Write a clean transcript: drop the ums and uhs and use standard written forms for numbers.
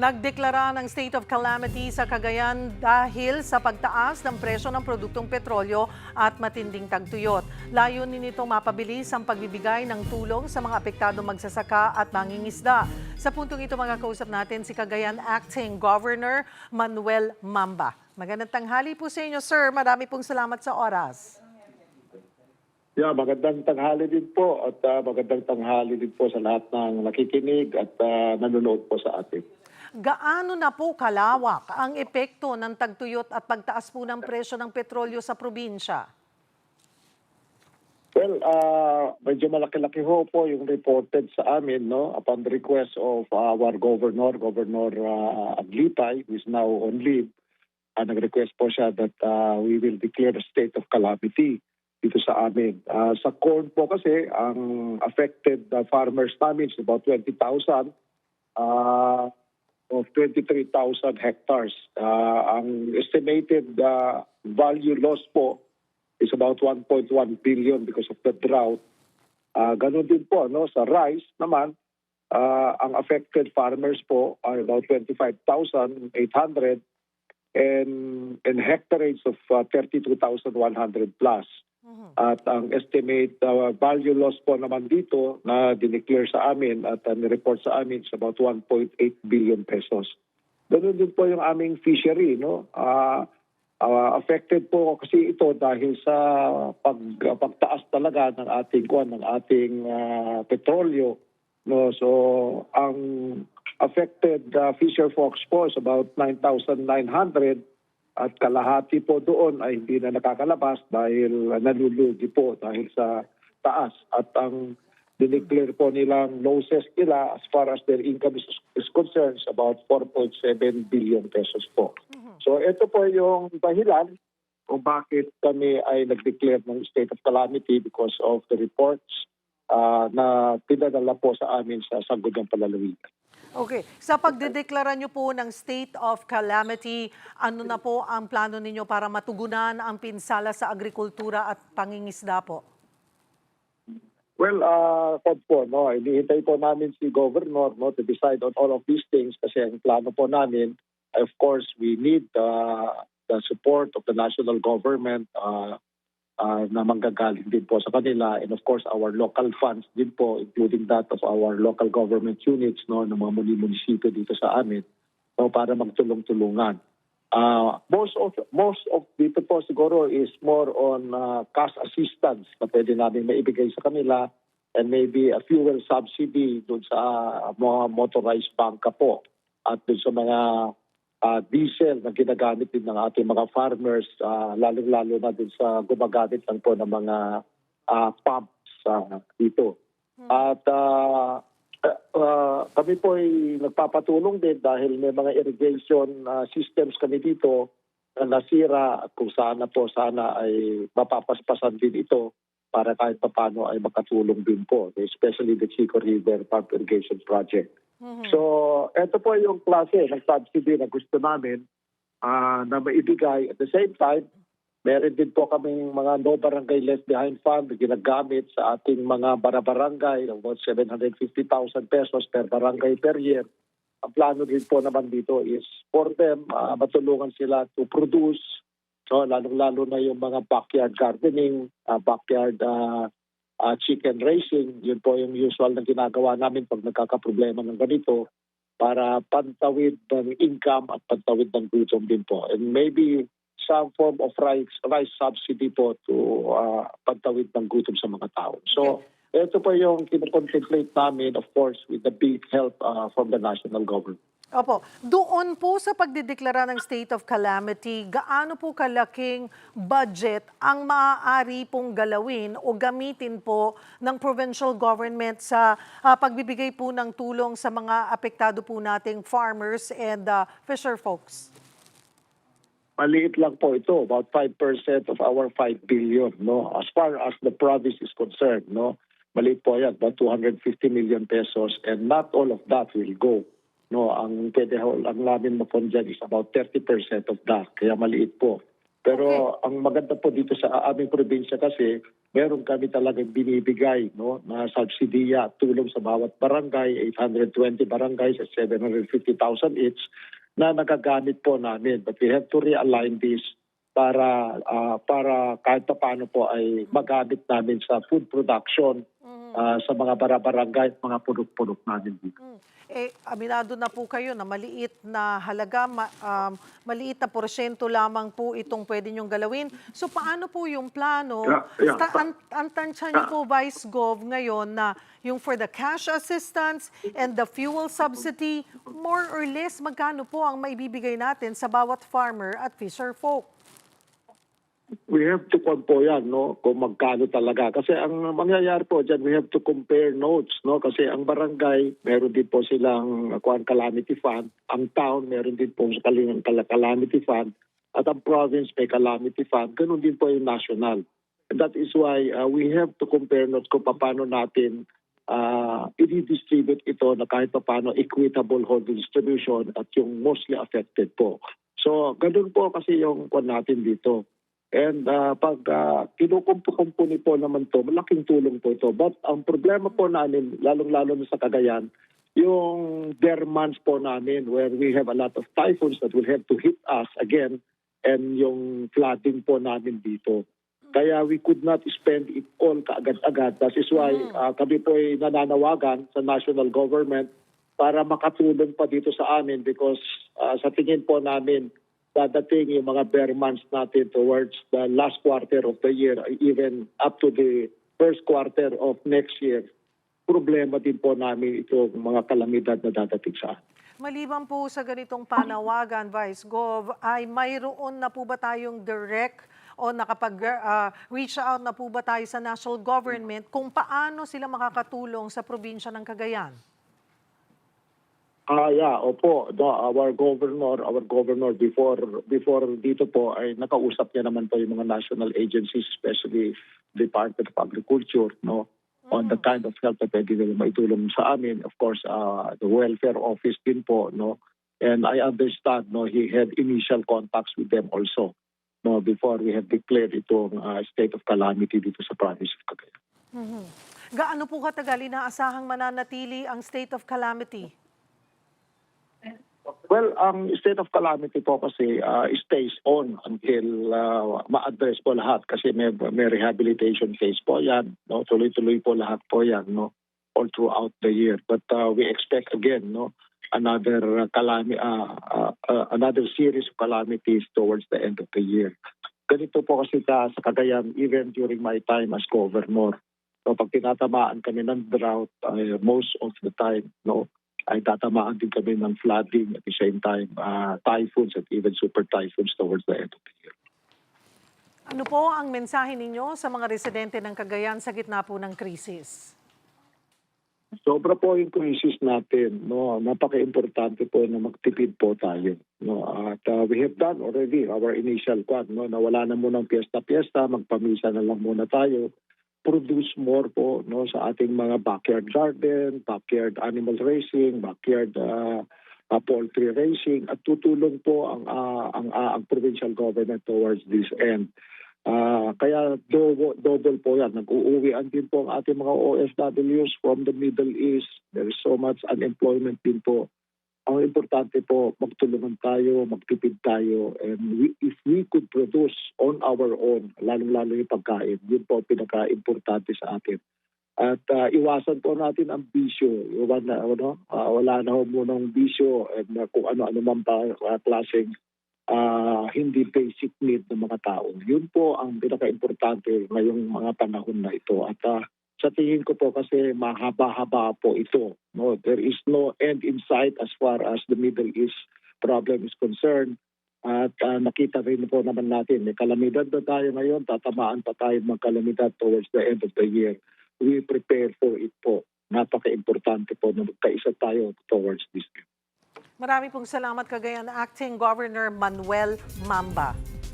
Nagdeklara ng state of calamity sa Cagayan dahil sa pagtaas ng presyo ng produktong petrolyo at matinding tagtuyot. Layunin nito mapabilis ang pagbibigay ng tulong sa mga apektadong magsasaka at mangingisda. Sa puntong ito mga kausap natin si Cagayan Acting Governor Manuel Mamba. Magandang tanghali po sa inyo, sir. Marami pong salamat sa oras. Yeah, magandang tanghali din po at magandang tanghali din po sa lahat ng nakikinig at nanonood po sa atin. Gaano na po kalawak ang epekto ng tagtuyot at pagtaas po ng presyo ng petrolyo sa probinsya? Well, medyo malaki-laki ho po yung reported sa amin, no, upon the request of our Governor Aglipay, who is now on leave. Nag-request po siya that we will declare a state of calamity dito sa amin. Sa corn po kasi, ang affected farmers namin is about 20,000 of 23,000 hectares. Ang estimated value loss po is about 1.1 billion because of the drought. Ganun din po, no? Sa rice naman, ang affected farmers po are about 25,800 and hectares of 32,100 plus. At ang estimate value loss po naman dito na dineclare sa amin at report sa amin is about 1.8 billion pesos. Ganun din po yung aming fishery, no? Affected po kasi ito dahil sa pagtaas talaga ng ating petrolyo, no? So ang affected fisher folks po is about 9,900. At kalahati po doon ay hindi na nakakalabas dahil nalulugi po dahil sa taas. At ang dineclare po nilang losses nila as far as their income is concerned is about 4.7 billion pesos po. So ito po yung dahilan kung bakit kami ay nag-declare ng state of calamity because of the reports na pinadala po sa amin sa Sanggol ng Palalawigan. Okay. Sa pagdedeklara nyo po ng state of calamity, ano na po ang plano ninyo para matugunan ang pinsala sa agrikultura at pangingisda po? Well, po, no, hinihintay po namin si Governor, no, to decide on all of these things kasi ang plano po namin, of course, we need the support of the national government na manggagaling din po sa kanila, and of course our local funds din po, including that of our local government units, no, ng mga munisipyo dito sa amin, no, para magtulong-tulungan. Most of dito po siguro is more on cash assistance na pwede namin maibigay sa kanila, and maybe a fuel subsidy doon sa mga motorized bangka po at doon sa mga diesel na ginagamit din ng ating mga farmers, lalo-lalo na din sa gumagamit lang po ng mga pumps dito. At kami po ay nagpapatulong din dahil may mga irrigation systems kami dito na nasira at kung sana ay mapapaspasan din ito para kahit papano ay makatulong din po, especially the Chico River Pump Irrigation Project. So, ito po yung klase ng subsidy na gusto namin na maibigay. At the same time, meron din po kaming mga no barangay left behind fund na ginagamit sa ating mga barabarangay, about 750,000 pesos per barangay per year. Ang plano din po naman dito is for them, matulungan sila to produce, so, lalong-lalo na yung mga backyard gardening, backyard chicken raising. Yun po yung usual na ginagawa namin pag nagkakaproblema ng ganito para pantawid ng income at pantawid ng gutom din po. And maybe some form of rice subsidy po to pantawid ng gutom sa mga tao. So, ito po yung kinocontemplate namin, of course, with the big help from the national government. Opo. Doon po sa pagdedeklara ng state of calamity, gaano po kalaking budget ang maaari pong galawin o gamitin po ng provincial government sa pagbibigay po ng tulong sa mga apektado po nating farmers and fisher folks? Maliit lang po ito, about 5% of our 5 billion, no? As far as the province is concerned, no? Maliit po yan, about 250 million pesos, and not all of that will go. No, ang namin mapon dyan is about 30% of that, kaya maliit po. Pero ang maganda po dito sa aming probinsya kasi, meron kami talagang binibigay no, na subsidiya at tulong sa bawat barangay, 820 barangays at 750,000 each na nagagamit po namin. But we have to realign this para kahit pa paano po ay magamit namin sa food production sa mga barangay at mga pudok-pudok namin dito. Aminado na po kayo na maliit na halaga, maliit na porsyento lamang po itong pwede niyong galawin. So paano po yung plano? Ang tansya niyo po, Vice Gov, ngayon na yung for the cash assistance and the fuel subsidy, more or less, magkano po ang maibibigay natin sa bawat farmer at fisher folk? We have to po yan, no? Kung magkano talaga. Kasi ang mangyayari po dyan, we have to compare notes, no? Kasi ang barangay, meron din po silang calamity fund. Ang town, meron din po silang calamity fund. At ang province, may calamity fund. Ganun din po yung national. And that is why we have to compare notes kung paano natin i-distribute ito na kahit paano equitable whole distribution at yung mostly affected po. So, ganun po kasi yung natin dito. And pag kinukumpuni po naman to, malaking tulong po ito. But ang problema po namin, lalong-lalo na sa Cagayan, yung bare months po namin where we have a lot of typhoons that will have to hit us again and yung flooding po namin dito. Kaya we could not spend it all kaagad-agad. That is why kami po ay nananawagan sa national government para makatulong pa dito sa amin because sa tingin po namin, dadating yung mga bare months natin towards the last quarter of the year, even up to the first quarter of next year, problema din po namin itong mga kalamidad na dadating sa atin. Maliban po sa ganitong panawagan, Vice Gov, ay mayroon na po ba tayong direct o nakapag-reach out na po ba tayo sa national government kung paano sila makakatulong sa probinsya ng Cagayan? Opo. No, our governor before dito po ay nakausap niya naman po yung mga national agencies, especially Department of Agriculture, no, on the kind of help na pwede nila maitulong sa amin. Of course, the welfare office din po, no. And I understand, no, he had initial contacts with them also, no, before we had declared itong state of calamity dito sa province of Cagayan. Gaano po katagal inaasahang mananatili ang state of calamity? Well, ang state of calamity po kasi stays on until ma-address po lahat kasi may rehabilitation phase po yan, no? Tuloy-tuloy po lahat po yan, no? All throughout the year. But we expect again, no, another series of calamities towards the end of the year. Ganito po kasi sa Cagayan, even during my time as governor. So pag tinatamaan kami ng drought, most of the time, no, ay tatamaan din kami ng flooding at the same time typhoons at even super typhoons towards the end of the year. Ano po ang mensahe ninyo sa mga residente ng Cagayan sa gitna po ng krisis? Sobra po yung krisis natin, no. Napaka-importante po na magtipid po tayo, no. At we have done already our initial plan, no, na wala na munang piyesta-piyesta, magpamisa na lang muna tayo. Produce more po, no, sa ating mga backyard garden, backyard animal raising, backyard poultry raising at tutulong po ang provincial government towards this end. Kaya double po yan. Nag-uuwian din po ang ating mga OFWs from the Middle East. There is so much unemployment din po. Ang importante po, magtulungan tayo, magtipid tayo, and if we could produce on our own, lalong-lalo yung pagkain, yun po pinaka-importante sa atin. At iwasan po natin ang bisyo. Wala na ho munang bisyo and kung ano-ano man pa klaseng hindi basic need ng mga tao. Yun po ang pinaka-importante ngayong mga panahon na ito. At sa tingin ko po kasi mahaba-haba po ito. No, there is no end in sight as far as the Middle East problem is concerned. At nakita rin po naman natin, may kalamidad na tayo ngayon, tatamaan pa tayo ng kalamidad towards the end of the year. We prepare for it po. Napaka-importante po na magkaisa tayo towards this end. Marami pong salamat, Cagayan Acting Governor Manuel Mamba.